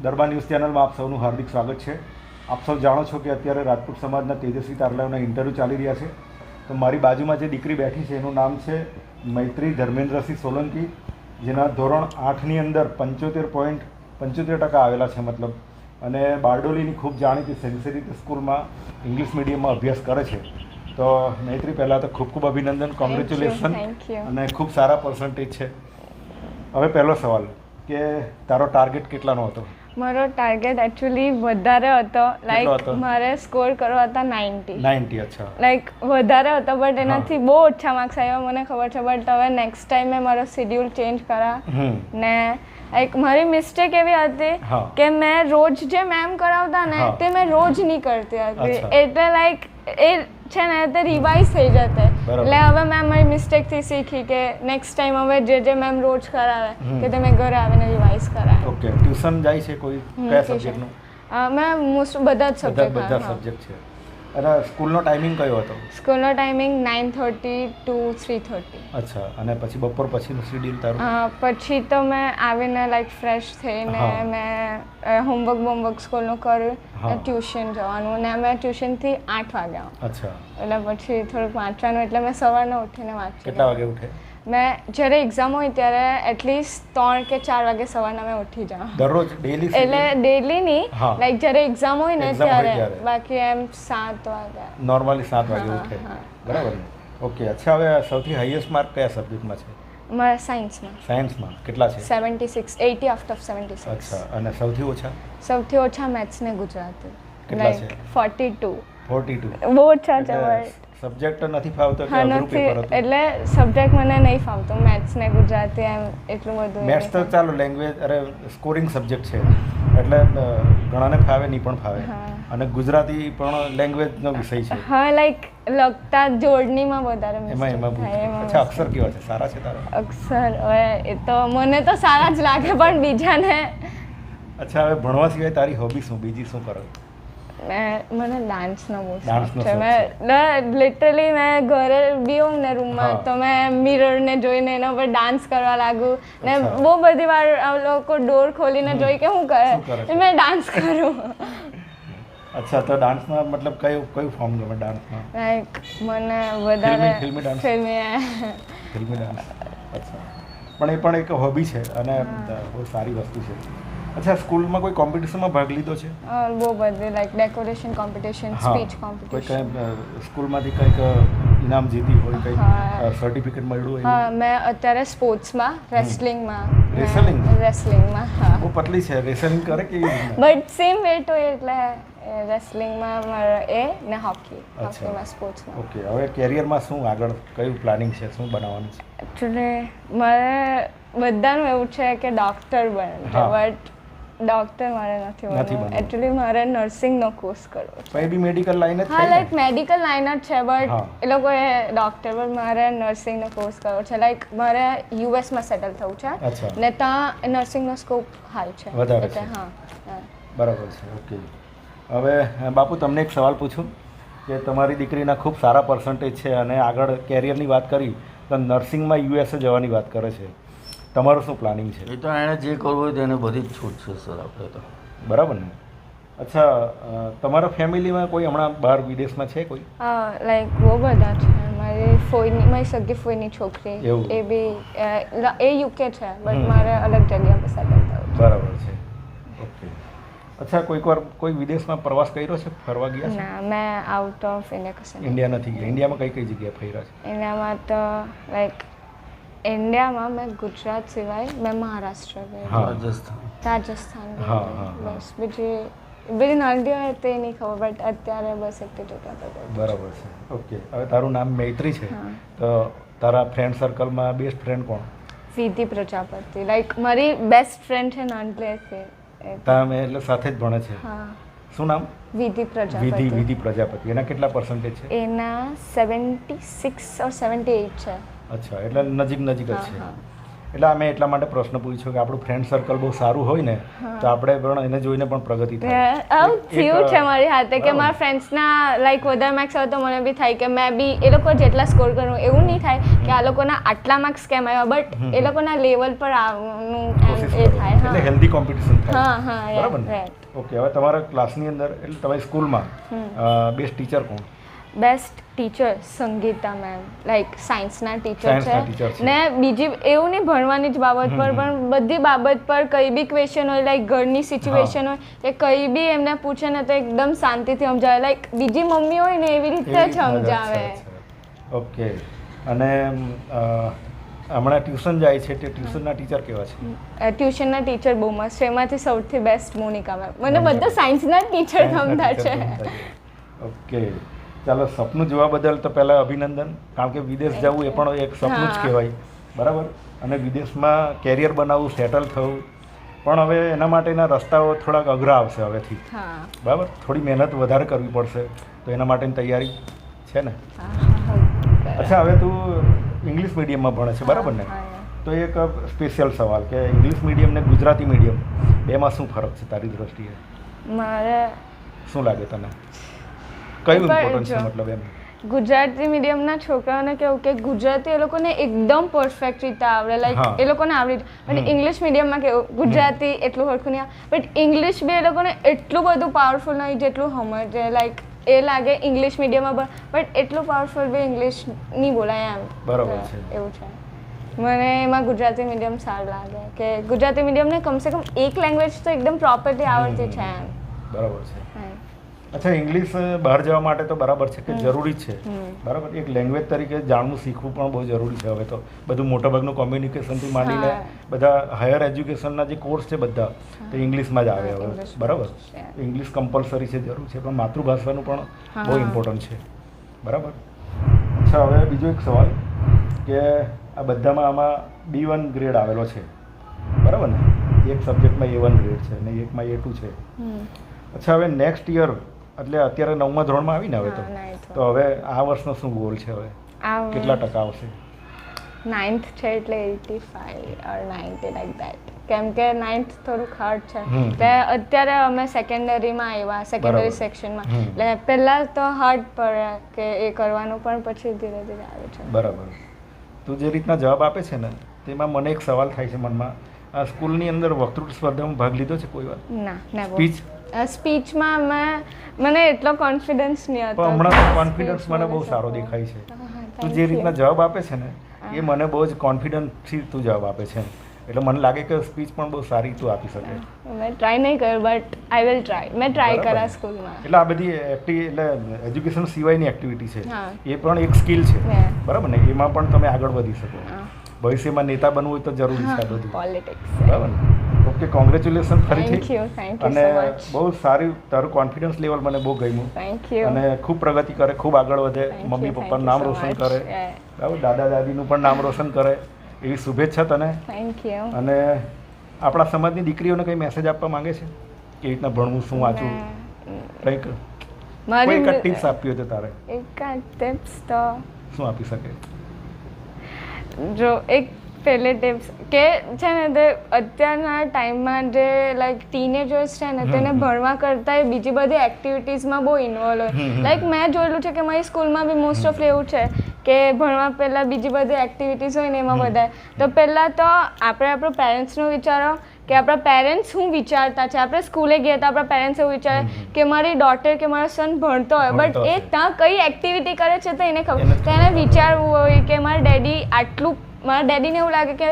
દરબાર news ચેનલમાં આપ સૌનું હાર્દિક સ્વાગત છે. આપ સૌ જાણો છો કે અત્યારે રાજપૂત સમાજના તેજસ્વી તારલાઓના ઇન્ટરવ્યૂ ચાલી રહ્યા છે. તો મારી બાજુમાં જે દીકરી બેઠી છે એનું નામ છે મૈત્રી ધર્મેન્દ્રસિંહ સોલંકી, જેના ધોરણ 8ની અંદર 75.75% આવેલા છે મતલબ, અને બારડોલીની ખૂબ જાણીતી સેન્સેરિટી સ્કૂલમાં ઇંગ્લિશ મીડિયમમાં અભ્યાસ કરે છે. તો મૈત્રી, પહેલાં તો ખૂબ ખૂબ અભિનંદન, કોંગ્રેચ્યુલેશન, અને ખૂબ સારા પર્સન્ટેજ છે. હવે પહેલો સવાલ કે તારો ટાર્ગેટ કેટલાનો હતો? મારો ટાર્ગેટ એકચ્યુઅલી વધારે હતો, લાઈક મારે સ્કોર કરવા હતા 90. અચ્છા, લાઈક વધારે હતો, બટ એનાથી બહુ ઓછા માર્ક્સ આવ્યા, મને ખબર છે. બટ હવે નેક્સ્ટ ટાઈમ મેં મારો શેડ્યુલ ચેન્જ કરા ને લાઈક મારી મિસ્ટેક એવી હતી કે મેં રોજ જે મેમ કરાવતા ને તે મેં રોજ નહીં કરતી હતી, એટલે લાઈક એ છે ને તે રિવાઇઝ થઈ જતે. એટલે હવે મેં મારી મિસ્ટેકથી શીખી કે નેક્સ્ટ ટાઈમ હવે જે મેમ રોજ કરાવે કે તે મેં ઘરે આવીને રિવાઇઝ કરાવે. ઓકે, ટ્યુશન જાય છે કોઈ કયા સબ્જેક્ટનું? મેં મોસ્ટ બધા સબ્જેક્ટ છે. અને સ્કૂલનો ટાઈમિંગ કયો હતો? સ્કૂલનો ટાઈમિંગ 9:30 to 3:30. અચ્છા, અને પછી બપોર પછીનું શેડ્યુલ તારું? પછી તો મેં આવીને લાઈક ફ્રેશ થઈને મેં હોમવર્ક સ્કૂલનું કર્યું, ટ્યુશન જવાનું, ને મેં ટ્યુશનથી 8 વાગ્યા. અચ્છા, એટલે પછી થોડુંક વાંચવાનું, એટલે મેં સવારના ઉઠીને વાંચ્યું. કેટલા વાગે ઉઠે? મેં જ્યારે એક્ઝામ હોય ત્યારે એટલીસ્ટ 3 કે 4 વાગે સવારના મેં ઉઠી જાઉં. દરરોજ ડેલી? એટલે ડેલી નહીં, લાઈક જ્યારે એક્ઝામ હોય ને ત્યારે, બાકી એમ 7 વાગે. નોર્મલી 7 વાગે ઉઠે, બરાબર ને? ઓકે. અચ્છા, હવે સૌથી હાઈએસ્ટ માર્ક કયા સબ્જેક્ટમાં છે? મારા સાયન્સમાં. સાયન્સમાં કેટલા છે? 76, 80 આઉટ ઓફ 76. અચ્છા, અને સૌથી ઓછા? સૌથી ઓછા મેથ્સ ને ગુજરાતી. કેટલા છે? 42. 42 બહુ ઓછા છે. સબ્જેક્ટ નથી ફાવતો કે અઘરું પેપર હતું? એટલે સબ્જેક્ટ મને નહીં ફાવતું, મેથ્સ ને ગુજરાતી એમ એટલું બધું. મેથ્સ તો ચાલો લેંગ્વેજ, અરે સ્કોરિંગ સબ્જેક્ટ છે એટલે ઘણાને ફાવે, નહીં પણ ફાવે. અને ગુજરાતી પણ લેંગ્વેજનો વિષય છે. હા, લાઈક લખતા જોડણીમાં વધારે એમાં અચ્છા, અક્ષર કેવા છે? સારા છે તારા અક્ષર? હવે એ તો મને તો સારા જ લાગે, પણ બીજાને. અચ્છા, હવે ભણવા સિવાય તારી હોબી શું, બીજી શું કરો? મને ડાન્સનો બહુ શોખ છે. મેં લિટરલી મેં ઘરે બી હોઉં ને રૂમમાં તો મેં મિરરને જોઈને એના પર ડાન્સ કરવા લાગુ, ને બહુ બધી વાર લોકો ડોર ખોલીને જોઈ કે શું કરે, મેં ડાન્સ કરું. અચ્છા, તો ડાન્સમાં મતલબ કયું ફોર્મ ગમે ડાન્સમાં? લાઈક મને વધારે ફિલ્મી ડાન્સ. અચ્છા, પણ એ પણ એક હોબી છે અને બહુ સારી વસ્તુ છે. અચ્છા, સ્કૂલમાં કોઈ કોમ્પિટિશનમાં ભાગ લીધો છે? બહુ બધી, like decoration competition, speech competition. કોઈ સ્કૂલમાંથી કંઈક ઇનામ જીતી હોય, કંઈક સર્ટિફિકેટ મળ્યું હોય? હા, મેં અત્યારે સ્પોર્ટ્સમાં રેસલિંગમાં. રેસલિંગમાં? બહુ પતલી છે, રેસલિંગ કરે કે? બટ સેમ વેટ હોય, એટલે રેસલિંગમાં મારા એ ને હોકીમાં, સ્પોર્ટ્સમાં. ઓકે, હવે કેરિયરમાં શું આગળ, કયું પ્લાનિંગ છે, શું બનાવવાનું છે? એકચ્યુઅલી મારે બધાનું એવું છે કે ડૉક્ટર બને, બટ ડૉક્ટર મારે નથી બનવું. એકચ્યુઅલી મારે નર્સિંગનો કોર્સ કરવો છે. એ બી મેડિકલ લાઈન જ છે? હા, લાઈક મેડિકલ લાઈન જ છે, બટ એ લોકોએ ડૉક્ટર, પણ મારે નર્સિંગનો કોર્સ કરવો છે. લાઈક મારે યુએસમાં સેટલ થવું છે ને ત્યાં નર્સિંગનો સ્કોપ હાઈ છે એટલે. હા, બરાબર છે. ઓકે, હવે બાપુ તમને એક સવાલ પૂછું કે તમારી દીકરીના ખૂબ સારા પર્સન્ટેજ છે અને આગળ કેરિયરની વાત કરી તો નર્સિંગમાં યુએસએ જવાની વાત કરે છે. તમારું શું પ્લાનિંગ છે? એ તો એણે જે કરવું હોય તેને બધી જ છૂટ છે સર, આપણે તો. બરાબર ને? અચ્છા, તમારા ફેમિલીમાં કોઈ હમણાં બહાર વિદેશમાં છે કોઈ? હા, લાઈક બહુ બધા છે. મારી સગી ફોઈની છોકરી, એ બી એ યુકે છે, બટ મારે અલગ જગ્યા પર સેટલ થવું. બરાબર છે. ઓકે. અચ્છા, કોઈક વાર કોઈ વિદેશમાં પ્રવાસ કર્યો છે, ફરવા ગયા છે? ના, મેં આઉટ ઓફ ઇન્ડિયા ઇન્ડિયા નથી ગયા. ઇન્ડિયામાં કઈ જગ્યાએ ફર્યા છે? ઇન્ડિયામાં તો લાઈક ઇન્ડિયામાં મેં ગુજરાત સિવાય મેં મહારાષ્ટ્ર ગઈ, રાજસ્થાન ગઈ, બસ. બીજી નાની હોય તે નહીં ખબર, બટ અત્યારે બસ એક જગ્યા પર. બરાબર છે. ઓકે, હવે તારું નામ મૈત્રી છે, તો તારા ફ્રેન્ડ સર્કલમાં બેસ્ટ ફ્રેન્ડ કોણ? વિધિ પ્રજાપતિ, લાઈક મારી બેસ્ટ ફ્રેન્ડ છે નાનપણથી. તમે એટલે સાથે જ ભણે છે? હા. શું નામ? વિધિ પ્રજાપતિ. વિધિ પ્રજાપતિ. એના કેટલા પર્સન્ટેજ છે? એના 76 or 78 છે. અચ્છા, એટલે નજીક જ છે. એટલે અમે એટલા માટે પ્રશ્ન પૂછ્યો કે આપણું ફ્રેન્ડ સર્કલ બહુ સારું હોય ને તો આપણે પણ એને જોઈને પણ પ્રગતિ થાય. આવું થયું છે મારી હાથે કે મારા ફ્રેન્ડ્સના લાઈક વધારે માર્ક્સ આવે તો મને બી થાય કે મેં બી એ લોકો જેટલા સ્કોર કરું એવું નહીં થાય કે આ લોકોના આટલા માર્ક્સ કેમ આવ્યા, બટ એ લોકોના લેવલ પર આવવાનું એ થાય. એટલે હેલ્ધી કોમ્પિટિશન થાય. હા બરાબર ને? ઓકે, હવે તમારા ક્લાસની અંદર એટલે તમારી સ્કૂલમાં બેસ્ટ ટીચર કોણ? Best teacher Sangeeta ma'am, like સાયન્સના ટીચર teacher છે. ને બીજી એવું નહીં ભણવાની જ બાબત પર પણ બધી બાબત પર કંઈ બી ક્વેશ્ચન હોય, લાઈક ઘરની સિચ્યુએશન હોય કે કંઈ બી એમને પૂછે ને તો એકદમ શાંતિથી સમજાવે, લાઈક બીજી મમ્મી હોય ને એવી રીતે જ સમજાવે. ઓકે, અને હમણાં ટ્યુશન જાય છે તે ટ્યુશનના ટીચર કેવા છે? ટ્યુશનના ટીચર બહુ મસ્ત છે. એમાંથી સૌથી બેસ્ટ મોનિકા મેમ. મને બધા સાયન્સના ટીચર ગમતા છે. ઓકે, ચાલો, સપનું જોવા બદલ તો પહેલાં અભિનંદન, કારણ કે વિદેશ જવું એ પણ એક સપનું જ કહેવાય. બરાબર, અને વિદેશમાં કેરિયર બનાવવું, સેટલ થવું, પણ હવે એના માટેના રસ્તાઓ થોડાક અઘરા આવશે હવેથી. બરાબર, થોડી મહેનત વધારે કરવી પડશે, તો એના માટેની તૈયારી છે ને? અચ્છા, હવે તું ઇંગ્લિશ મીડિયમમાં ભણે છે, બરાબર ને? તો એક સ્પેશિયલ સવાલ કે ઇંગ્લિશ મીડિયમ ને ગુજરાતી મીડિયમ બેમાં શું ફરક છે તારી દ્રષ્ટિએ? મારે શું લાગે તને, કયું ઇમ્પોર્ટન્ટ છે મતલબ એમ? ગુજરાતી મીડિયમના છોકરાઓને કેવું કે ગુજરાતી એ લોકોને એકદમ પરફેક્ટ રીતે આવડે, લાઈક એ લોકોને આવડી, પણ ઇંગ્લિશ મીડિયમમાં કેવું ગુજરાતી એટલું હરખું નહીં આવે, બટ ઇંગ્લિશ બી એ લોકોને એટલું બધું પાવરફુલ નહીં જેટલું સમજે. લાઈક એ લાગે ઇંગ્લિશ મીડિયમમાં બટ એટલું પાવરફુલ બી ઇંગ્લિશ નહીં બોલાય એમ. બરાબર છે, એવું છે. મને એમાં ગુજરાતી મીડિયમ સારું લાગે કે ગુજરાતી મીડિયમને કમસે કમ એક લેંગ્વેજ તો એકદમ પ્રોપરલી આવડતી છે એમ. બરાબર છે. અચ્છા, ઇંગ્લિશ બહાર જવા માટે તો બરાબર છે કે જરૂરી છે, બરાબર, એક લેંગ્વેજ તરીકે જાણવું શીખવું પણ બહુ જરૂરી છે. હવે તો બધું મોટાભાગનું કોમ્યુનિકેશનથી માંડીને બધા હાયર એજ્યુકેશનના જે કોર્સ છે બધા તે ઇંગ્લિશમાં જ આવે હવે. બરાબર, ઇંગ્લિશ કમ્પલસરી છે, જરૂર છે, પણ માતૃભાષાનું પણ બહુ ઇમ્પોર્ટન્ટ છે. બરાબર. અચ્છા, હવે બીજો એક સવાલ કે આ બધામાં આમાં B1 ગ્રેડ આવેલો છે, બરાબર ને? એક સબ્જેક્ટમાં A1 ગ્રેડ છે અને એકમાં A2 છે. અચ્છા, હવે નેક્સ્ટ યર એટલે અત્યારે 9મા ધોરણમાં આવીને હવે તો હવે આ વર્ષનો શું ગોલ છે? હવે કેટલા ટકા આવશે? 9th છે એટલે 85 or 90 લાઈક ધેટ, કેમ કે 9th થોડુંક હાર્ડ છે. એટલે અત્યારે અમે સેકન્ડરીમાં આવ્યા, સેકન્ડરી સેક્શનમાં, એટલે પહેલાં તો હાર્ડ પડે કે એ કરવાનું, પણ પછી ધીરે ધીરે આવે છે. બરાબર. તું જે રીતના જવાબ આપે છે ને તેમાં મને એક સવાલ થાય છે મનમાં, આ સ્કૂલની અંદર વક્તૃત્વ સ્પર્ધામાં ભાગ લીધો છે કોઈ વાર? ના. સ્પીચ સ્પીચમાં મને એટલો કોન્ફિડન્સ નહીં હતો. પણ હમણાં કોન્ફિડન્સ મને બહુ સારો દેખાય છે. તું જે રીતના જવાબ આપે છે ને એ મને બહુ જ કોન્ફિડન્સથી તું જવાબ આપે છે, એટલે મને લાગે કે સ્પીચ પણ બહુ સારી તું આપી શકે. મેં ટ્રાય નહીં કર્યું, બટ આઈ વિલ ટ્રાય. મેં ટ્રાય કરા સ્કૂલમાં. એટલે આ બધી એટલે એજ્યુકેશન સિવાયની એક્ટિવિટી છે, એ પણ એક સ્કિલ છે, બરાબર ને? એમાં પણ તમે આગળ વધી શકો. ભવિષ્યમાં નેતા બનવું હોય તો જરૂરી છે આ બધું, પોલિટિક્સ, બરાબર ને? ઓકે, કોંગ્રેચ્યુલેશન ફરીથી. થેન્ક યુ અને બહુ સારી, તારું કોન્ફિડન્સ લેવલ મને બહુ ગમ્યું. Thank you. અને ખૂબ પ્રગતિ કરે, ખૂબ આગળ વધે, મમ્મી પપ્પાનું નામ રોશન કરે, બરાબર, દાદા દાદીનું પણ નામ રોશન કરે, એવી શુભેચ્છા તને. Thank you. અને આપણા સમાજની દીકરીઓને કંઈ મેસેજ આપવા માંગે છે? કેવી રીતના ભણવું, શું વાંચવું, કંઈક કોઈ એક ટિપ્સ આપવી હોય તો તારે? એક ટિપ્સ તો શું આપી શકે? જો એક પહેલે ટિપ્સ કે છે ને, તે અત્યારના ટાઈમમાં જે લાઈક ટીનેજર્સ છે ને તેને ભણવા કરતાં બીજી બધી એક્ટિવિટીઝમાં બહુ ઇન્વોલ્વ હોય. લાઈક મેં જોયેલું છે કે મારી સ્કૂલમાં બી મોસ્ટ ઓફ એવું છે કે ભણવા પહેલાં બીજી બધી એક્ટિવિટીઝ હોય ને એમાં વધારે. તો પહેલાં તો આપણે આપણું પેરેન્ટ્સનું વિચારો કે આપણા પેરેન્ટ્સ શું વિચારતા છે. આપણે સ્કૂલે ગયા હતા, આપણા પેરેન્ટ્સ એવું વિચારે કે મારી ડોટર કે મારો સન ભણતો હોય, બટ એ ત્યાં કઈ એક્ટિવિટી કરે છે તો એને ખબર. તો એને વિચારવું હોય કે મારા ડેડી આટલું, મારા ડેડીને એવું લાગે કે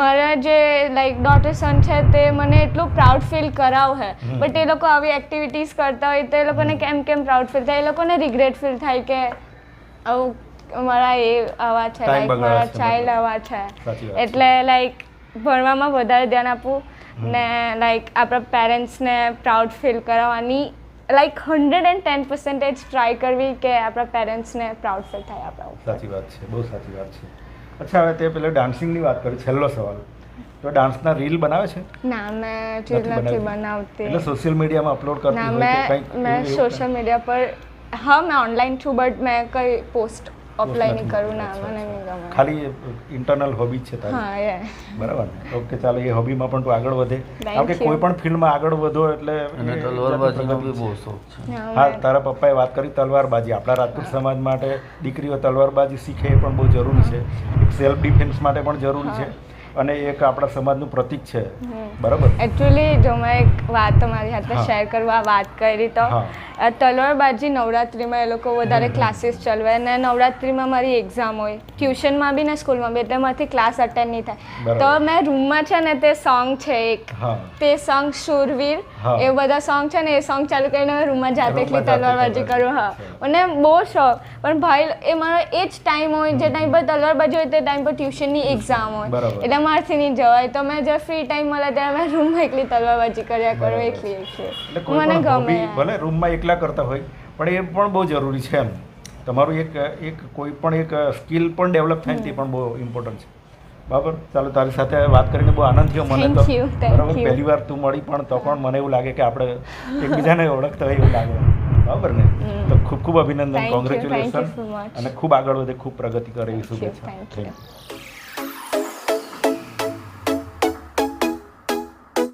મારા જે લાઈક ડોટર સન છે તે મને એટલું પ્રાઉડ ફીલ કરાવે, બટ એ લોકો આવી એક્ટિવિટીઝ કરતા હોય તો એ લોકોને કેમ પ્રાઉડ ફીલ થાય, એ લોકોને રિગ્રેટ ફીલ થાય કે આવું મારા એ આવા છે, લાઈક મારા ચાઇલ્ડ આવા છે. એટલે લાઈક ભણવામાં વધારે ધ્યાન આપવું ને લાઈક આપણા પેરેન્ટ્સને પ્રાઉડ ફીલ કરાવવાની લાઈક 110% ટ્રાય કરવી કે આપણા પેરેન્ટ્સને પ્રાઉડ ફીલ થાય આપણા ઉપર. સાચી વાત છે, બહુ સાચી વાત છે. અચ્છા, હવે તે પેલા ડાન્સિંગની વાત કરી, છેલ્લો સવાલ, તો ડાન્સના રીલ બનાવે છે? ના, મેં રીલ નથી બનાવતી. એટલે સોશિયલ મીડિયામાં અપલોડ કરતી હોય કે કંઈક? મેં સોશિયલ મીડિયા પર, હા, મેં ઓનલાઈન છું, બટ મેં કંઈ પોસ્ટ અપ્લાય નહીં કરું ના મને નહીં ગમે. ખાલી ઇન્ટરનલ હોબી છે તારી. હા એ બરાબર ને? ઓકે ચાલો એ હોબીમાં પણ તું આગળ વધે. Thank કારણ કે you. કોઈ પણ ફિલ્ડમાં આગળ વધો એટલે અને એ તલવારબાજીનો બી બહુ શોખ છે. હા તારા પપ્પાએ વાત કરી તલવારબાજી. આપણા રાજપૂત સમાજ માટે દીકરીઓ તલવારબાજી શીખે એ પણ બહુ જરૂરી છે. એક સેલ્ફ ડિફેન્સ માટે પણ જરૂરી છે અને એક આપણા સમાજનું પ્રતીક છે. બરાબર. એકચ્યુઅલી જો મેં એક વાત તમારી સાથે શેર કરવા વાત કરી તો હા. તલવારબાજી નવરાત્રિમાં એ લોકો વધારે ક્લાસીસ ચલાવે અને નવરાત્રિમાં મારી એક્ઝામ હોય ટ્યુશનમાં બી ને સ્કૂલમાં બી એટલે મારાથી ક્લાસ અટેન્ડ નહીં થાય. બરાબર. તો મેં રૂમમાં છે ને તે સોંગ છે એક હા તે સોંગ શૂરવીર હા. એ બધા સોંગ છે ને એ સોંગ ચાલુ કરીને હું રૂમમાં જાતે એકલી રૂમમાં જાતે તલવારબાજી કરું. હા અને બહુ શોખ. પણ ભાઈ એ મારો એ જ ટાઈમ હોય જે ટાઈમ પર તલવારબાજી હોય તે ટાઈમ પર ટ્યુશનની એક્ઝામ હોય બરાબર. એટલે મારાથી નહીં જવાય. તો મેં જે ફ્રી ટાઈમ મળે ત્યારે મેં રૂમમાં એકલી તલવારબાજી કર્યા કરું બરાબર. એકલી એટલે એકલી. કોઈ મને પણ ગમે હોબી યાર. ભલે રૂમમાં એકલા કરતા હોય પણ એ પણ બહુ જરૂરી છે એમ. તમારું એક કોઈ પણ એક સ્કિલ પણ ડેવલપ થાય ને તે પણ બહુ ઇમ્પોર્ટન્ટ છે. બરાબર. ચાલો તારી સાથે વાત કરીને બહુ આનંદ થયો મને તો. Thank you, thank બરાબર. you. પહેલી વાર તું મળી પણ તો પણ મને એવું લાગે કે આપણે એકબીજાને ઓળખતા હોય એવું લાગે. બરાબર ને? તો ખૂબ ખૂબ અભિનંદન, Thank you so congratulation much. અને ખૂબ આગળ વધે, ખૂબ પ્રગતિ કરે એવી Thank you, શુભેચ્છા. thank you.